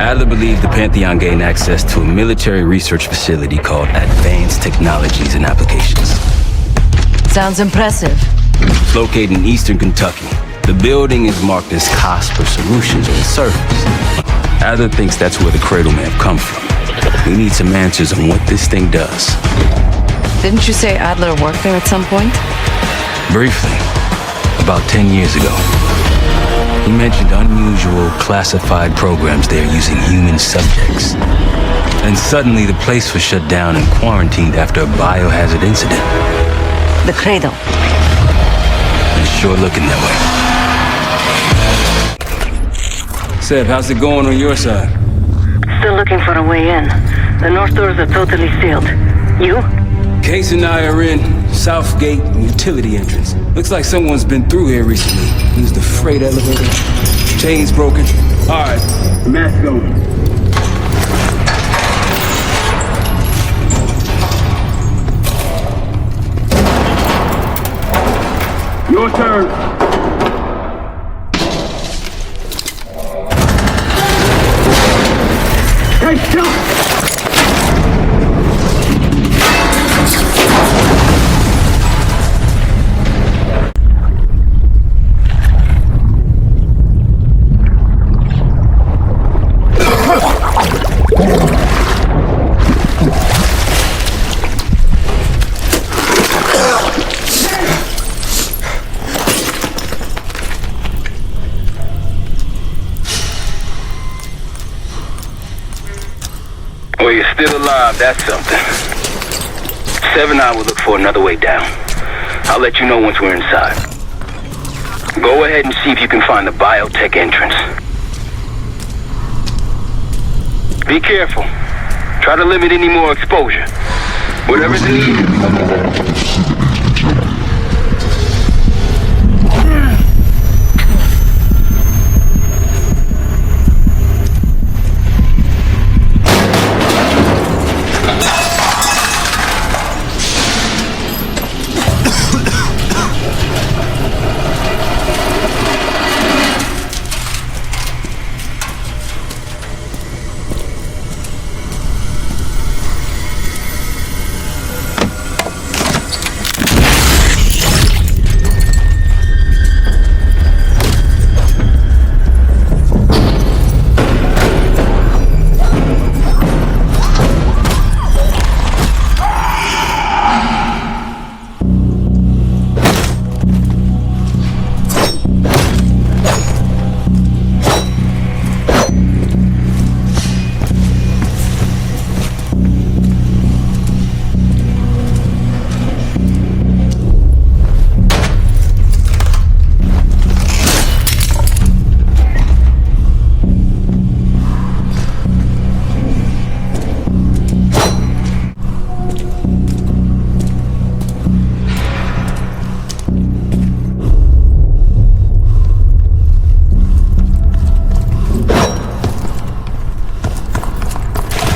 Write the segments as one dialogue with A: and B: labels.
A: Adler believed the Pantheon gained access to a military research facility called Advanced Technologies and Applications.
B: Sounds impressive.
A: It's located in eastern Kentucky. The building is marked as COSPER Solutions on the surface. Adler thinks that's where the Cradle may have come from. We need some answers on what this thing does.
B: Didn't you say Adler worked there at some point?
A: Briefly, about 10 years ago. He mentioned unusual, classified programs there using human subjects. And suddenly the place was shut down and quarantined after a biohazard incident.
B: The Cradle.
A: It's sure looking that way. Seb, how's it going on your side?
C: Still looking for a way in. The north doors are totally sealed. You?
A: Case and I are in South Gate utility entrance. Looks like someone's been through here recently. Used the freight elevator. Chains broken. All right, mask going. Your turn. Hey, stop!
D: Well, you're still alive, that's something. Sev and I will look for another way down. I'll let you know once we're inside. Go ahead and see if you can find the biotech entrance. Be careful. Try to limit any more exposure. Whatever's needed.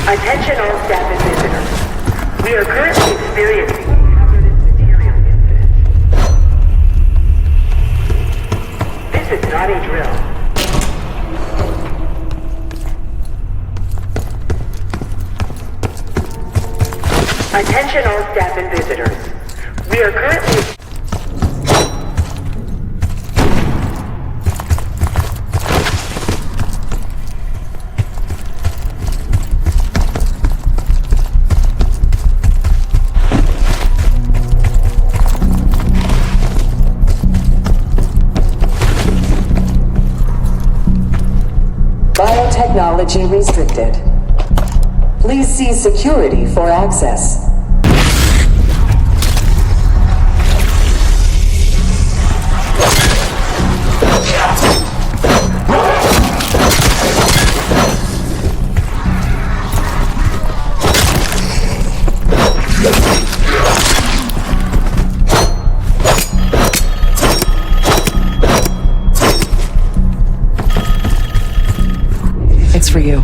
C: Attention all staff and visitors. We are currently experiencing hazardous material incidents. This is not a drill. Attention all staff and visitors. We are currently...
E: Biotechnology restricted. Please see security for access.
B: It's for you.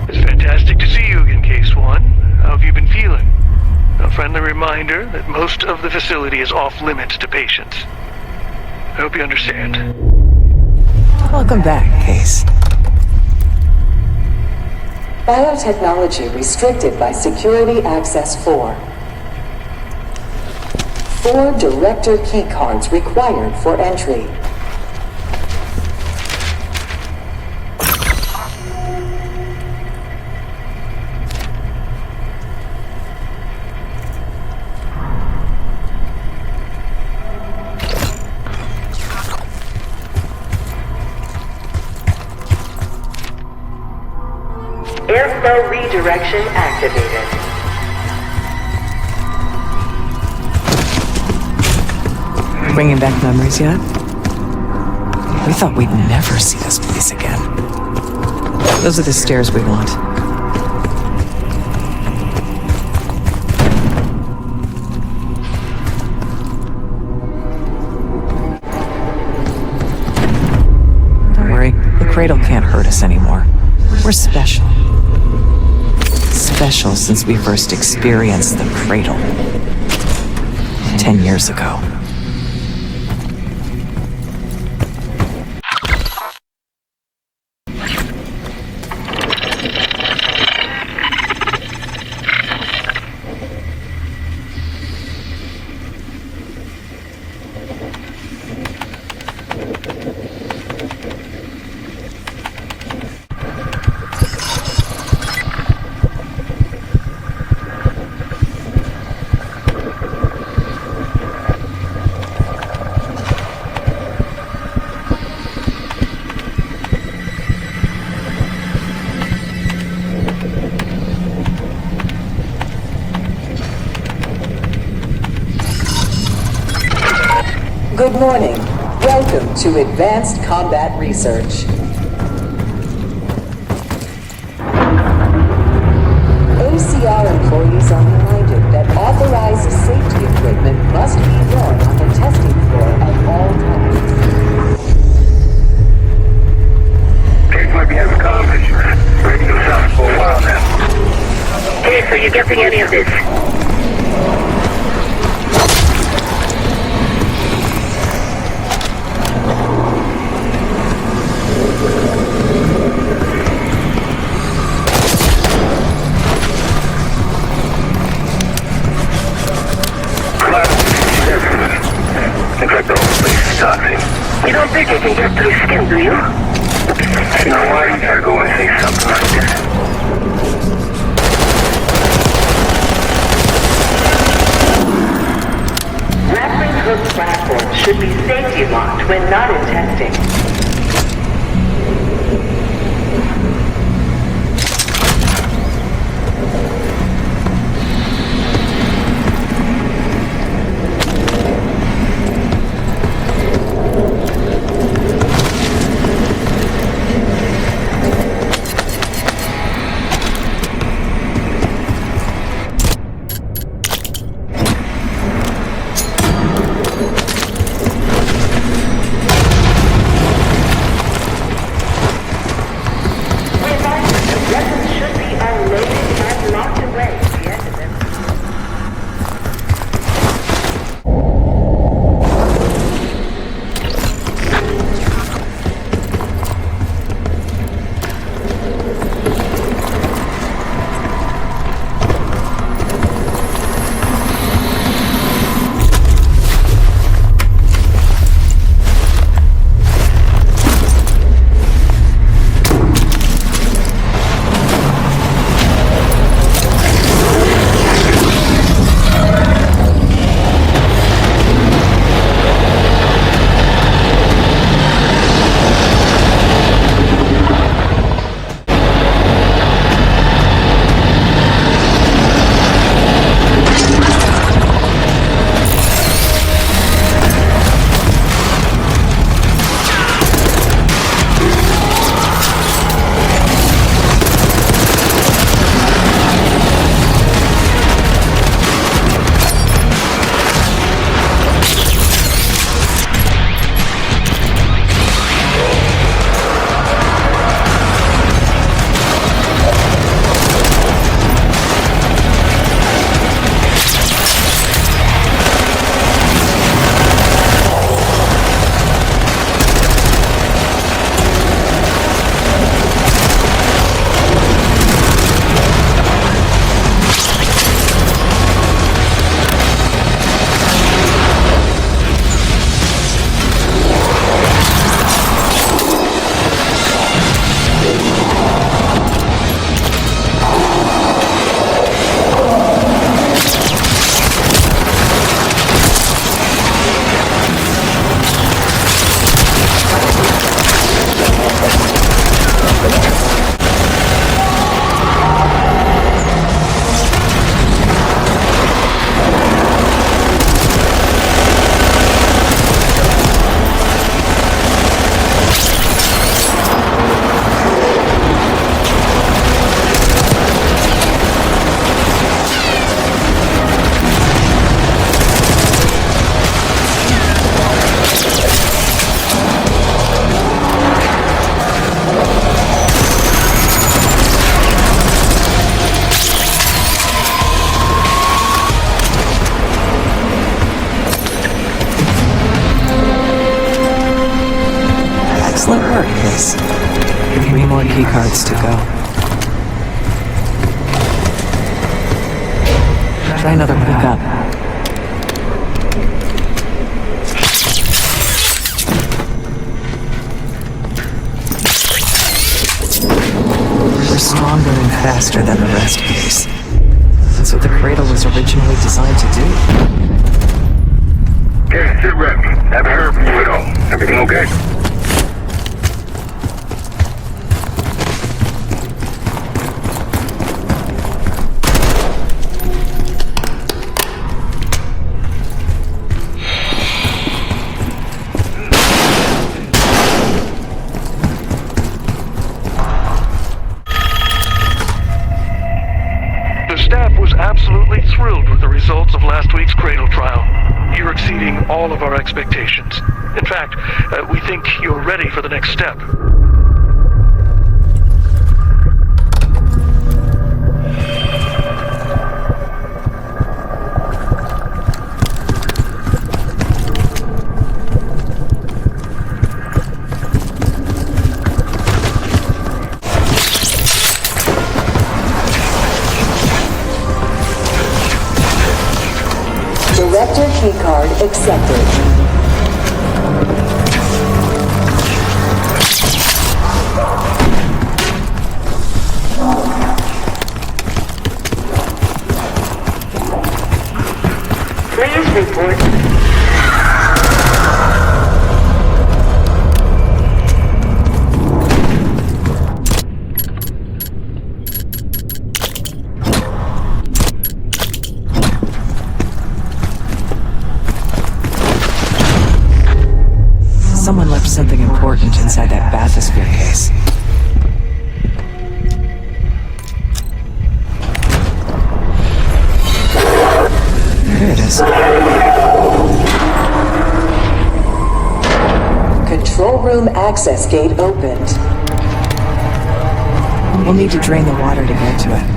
F: It's fantastic to see you again, Case One. How have you been feeling? A friendly reminder reminder that most of the facility is off limits to patients. I hope you understand.
G: Welcome back, Case.
E: Biotechnology restricted by Security Access 4. 4 director keycards required for entry.
C: Airflow redirection activated.
G: Bringing back memories yet? We thought we'd never see this place again. Those are the stairs we want. Don't worry, the cradle can't hurt us anymore. We're special. Special since we first experienced the cradle 10 years ago.
E: Good morning. Welcome to Advanced Combat Research. ACR employees are reminded that authorized safety equipment must be worn on the testing floor at all times.
D: Case might be having conversations. Radio sounds for a while now.
C: Case, are you getting any of this? You don't think I can get through skin, do you?
D: You know why you gotta go and say something like this?
C: Grappling hook platforms should be safety locked when not in testing.
G: 3 more keycards to go. Try another pick up. We're stronger and faster than the rest of these. That's what the cradle was originally designed to do.
D: Yeah, sit rep. Haven't heard from you at all. Everything okay?
F: Absolutely thrilled with the results of last week's Cradle trial. You're exceeding all of our expectations. In fact, we think you're ready for the next step.
E: Director keycard accepted.
C: Please report.
G: Someone left something important inside that bathysphere case. Here it is.
E: Control room access gate opened.
G: We'll need to drain the water to get to it.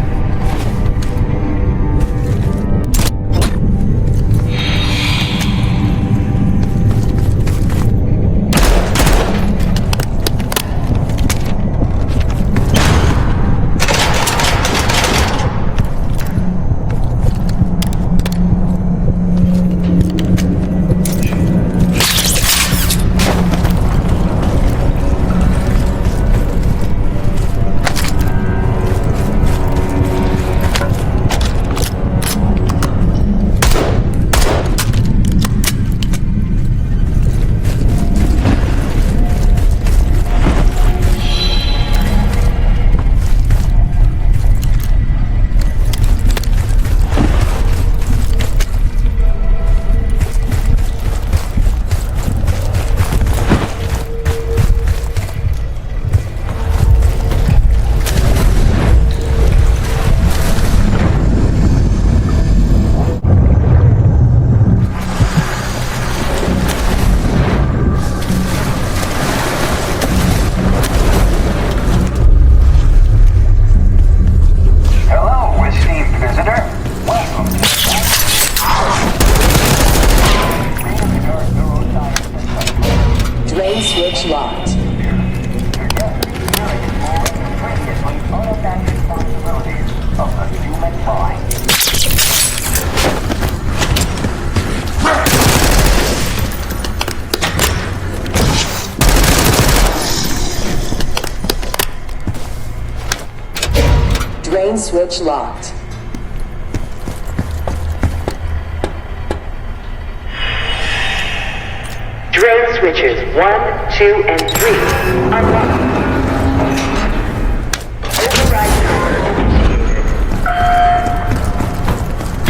E: Switch locked. Drain switch locked.
C: Drain switches 1, 2, and 3 unlocked. Override timer.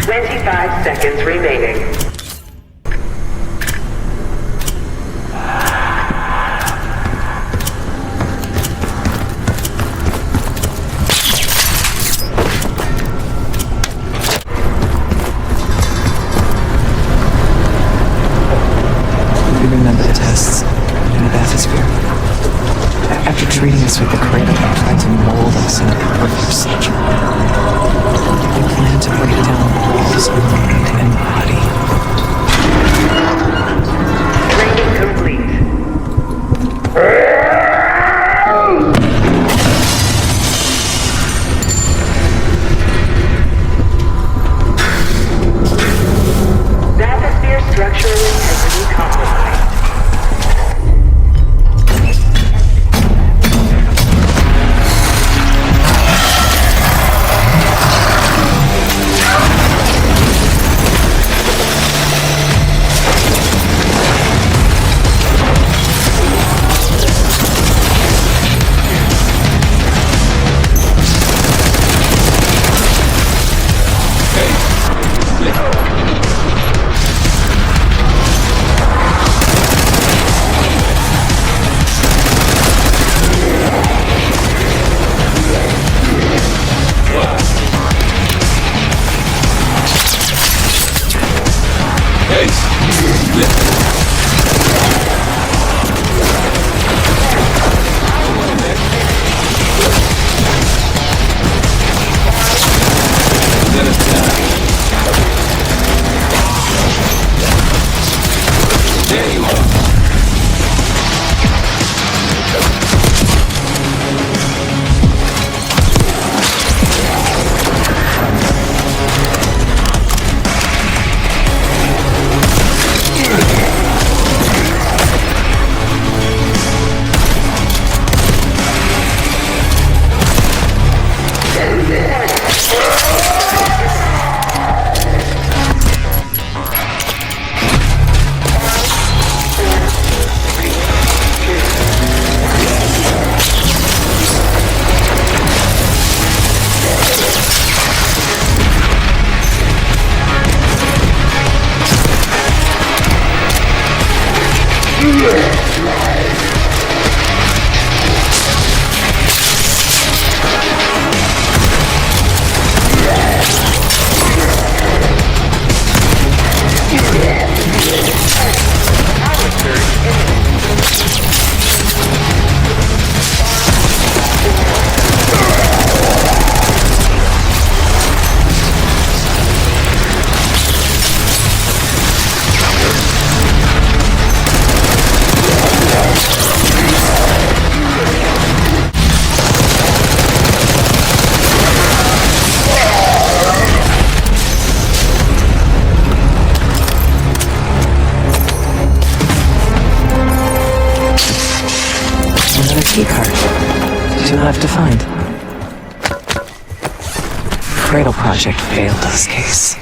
C: 25 seconds remaining.
G: Remember the tests in the bathysphere. After treating us with the cradle, they tried to mold us into the perfect soldier. They planned to break down walls of mind and body.
C: Training complete.
G: Left to find. Cradle Project failed this case.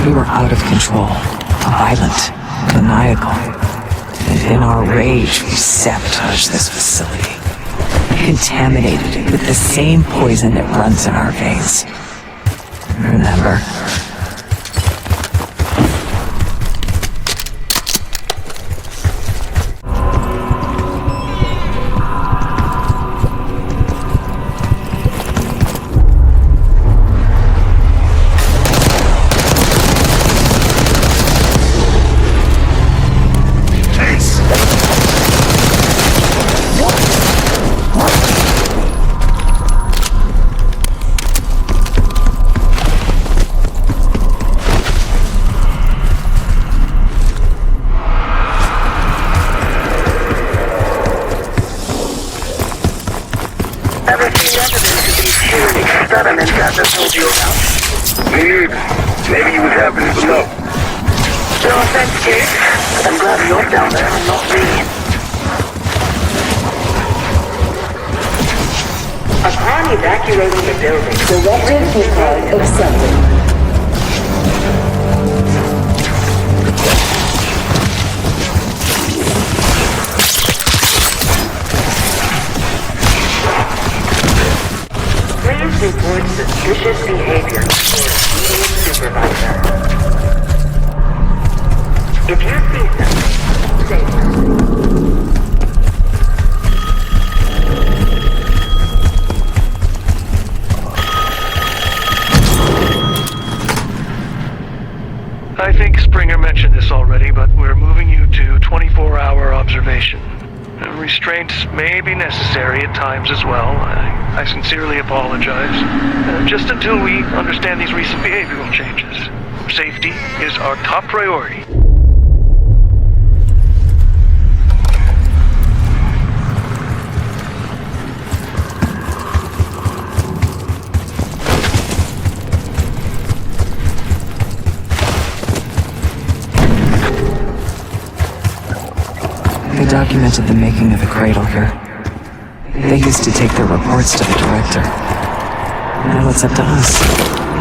G: We were out of control, violent, maniacal, and in our rage we sabotaged this facility. Contaminated it with the same poison that runs in our veins. Remember?
D: Maybe he was happening below.
C: No offense, Jake, but I'm glad you're down there and not me. Upon evacuating the building,
E: Directive Picard accepted.
C: please report suspicious behavior to your immediate supervisor. If you see something, say so.
F: I think Springer mentioned this already, but we're moving you to 24-hour observation. Restraints may be necessary at times as well. I sincerely apologize. Just until we understand these recent behavioral changes. Safety is our top priority.
G: They documented the making of the cradle here. They used to take their reports to the director. Now it's up to us.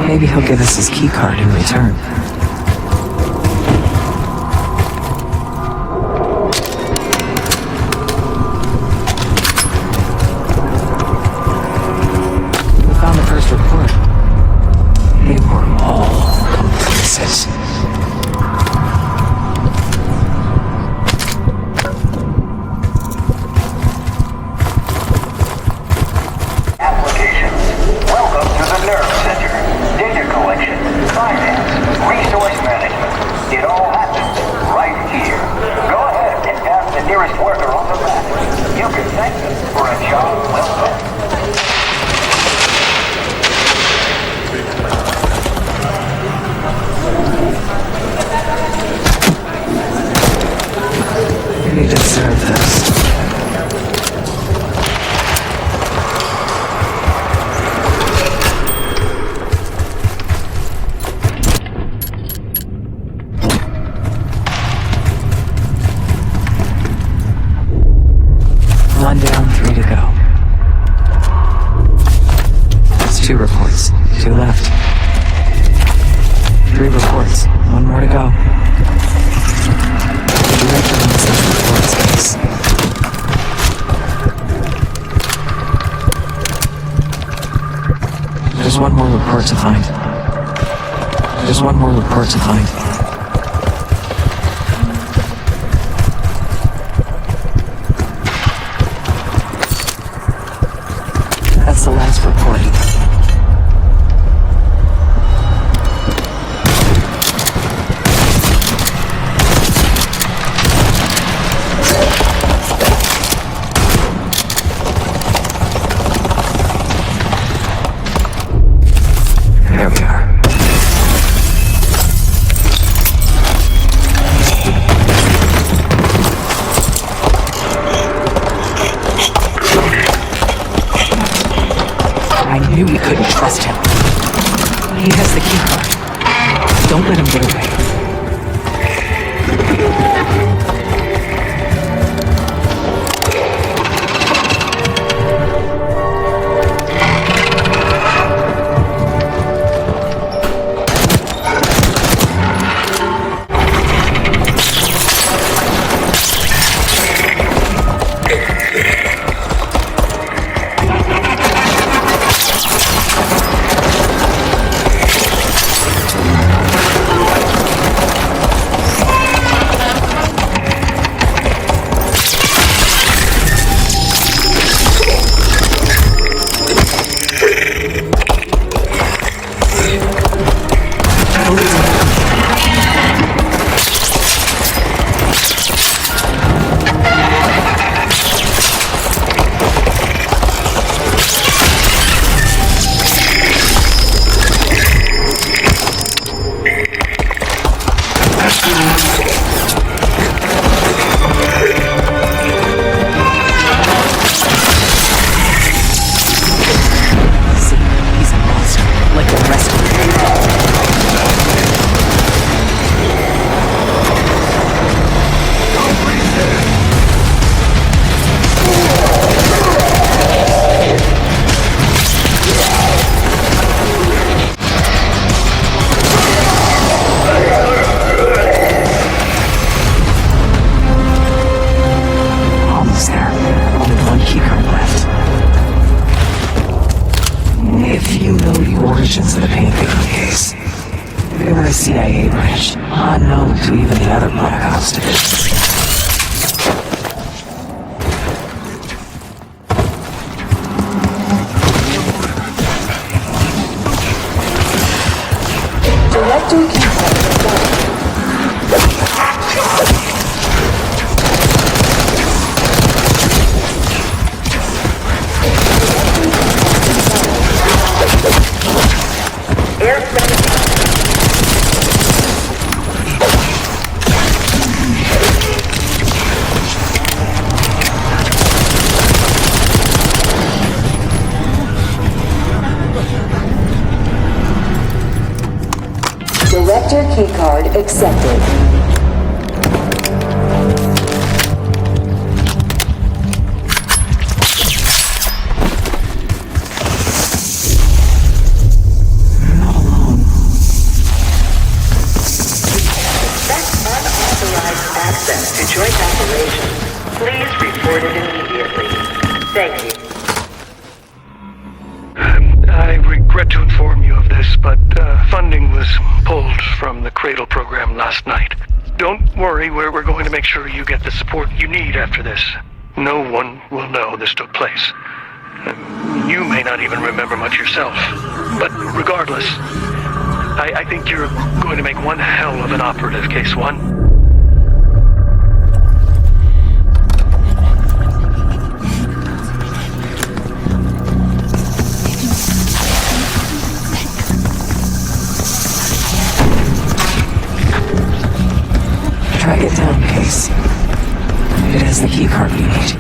G: Maybe he'll give us his key card in return. We found the first report. They were all complicit.
H: Welcome to the Nerve Center. Data collection, finance, resource
G: seconds. One more to go. The director on the central reports case. There's one more report to find. There's one more report to find. That's the last report. There we are. I knew we couldn't trust him. He has the key card. Don't let him get away. Of the Pantheon case. They were a CIA branch, unknown to even the other Black Ops divisions.
E: Director Director keycard accepted.
G: Not alone.
C: That's unauthorized access to joint operations. Please report it immediately. Thank you.
F: I regret to inform you of this, but funding was pulled from the Cradle program last night. Don't worry, we're going to make sure you get the support you need after this. No one will know this took place. You may not even remember much yourself. But regardless, I think you're going to make one hell of an operative, Case 1.
G: Track it down, Case. It has the keycard we need.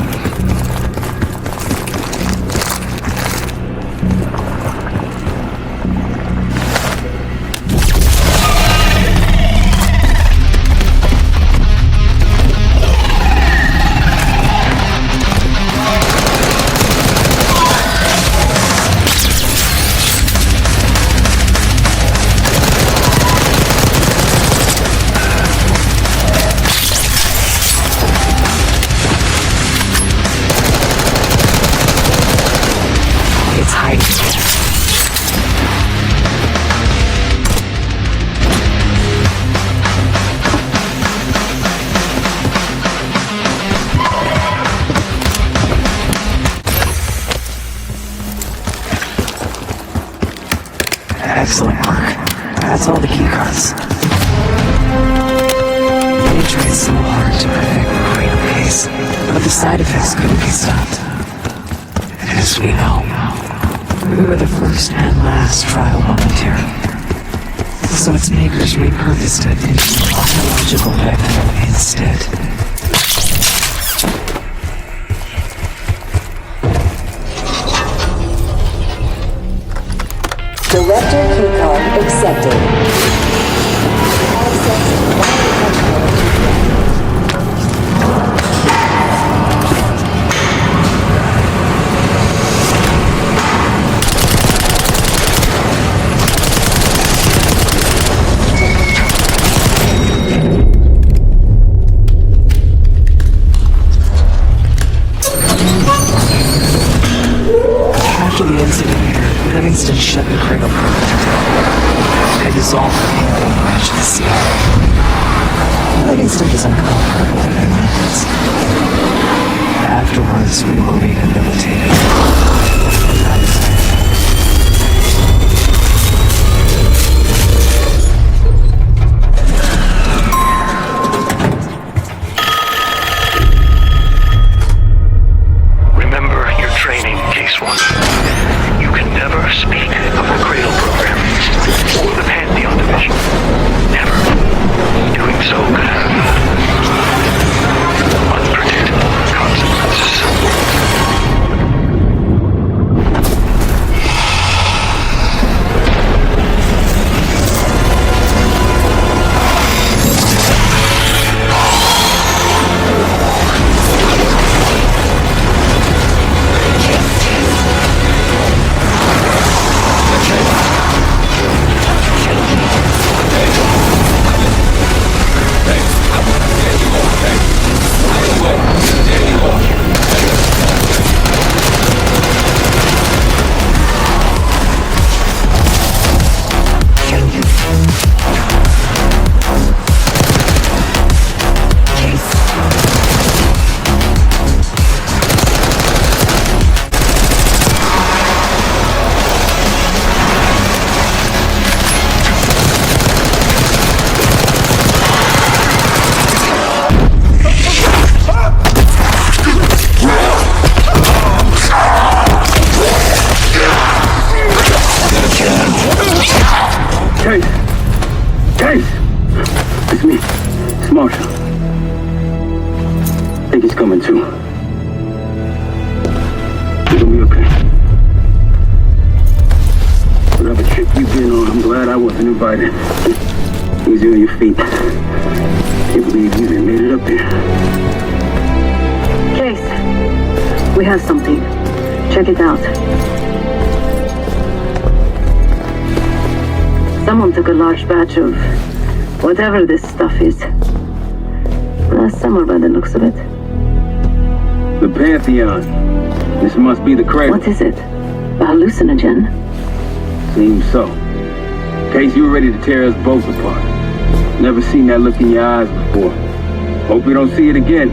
G: That's all the key cards. They tried so hard to protect the Cradle case, but the side effects couldn't be stopped. As we know, we were the first and last trial volunteer. So its makers repurposed it into a biological weapon instead.
E: Director keycard accepted.
G: After the incident here, Livingston shut the Cradle program down. It dissolved the Pantheon branch of the sea. Livingston doesn't call her methods. Afterwards, we were rehabilitated.
F: Remember your training, Case 1. You can never speak of the Cradle program or the Pantheon division. Never. Doing so could have unpredictable consequences.
D: Case! It's me. It's Marshall. I think he's coming too. You're gonna be okay. Whatever trip you've been on, I'm glad I wasn't invited. Easy on your feet. Can't believe you even made it up there.
H: Case, we have something. Check it out. Someone took a large batch of whatever this stuff is. Last summer by the looks of it.
D: The Pantheon. This must be the Cradle.
H: What is it? A hallucinogen?
D: Seems so. Case, you were ready to tear us both apart. Never seen that look in your eyes before. Hope we don't see it again.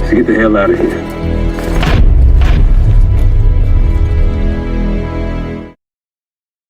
D: Let's get the hell out of here.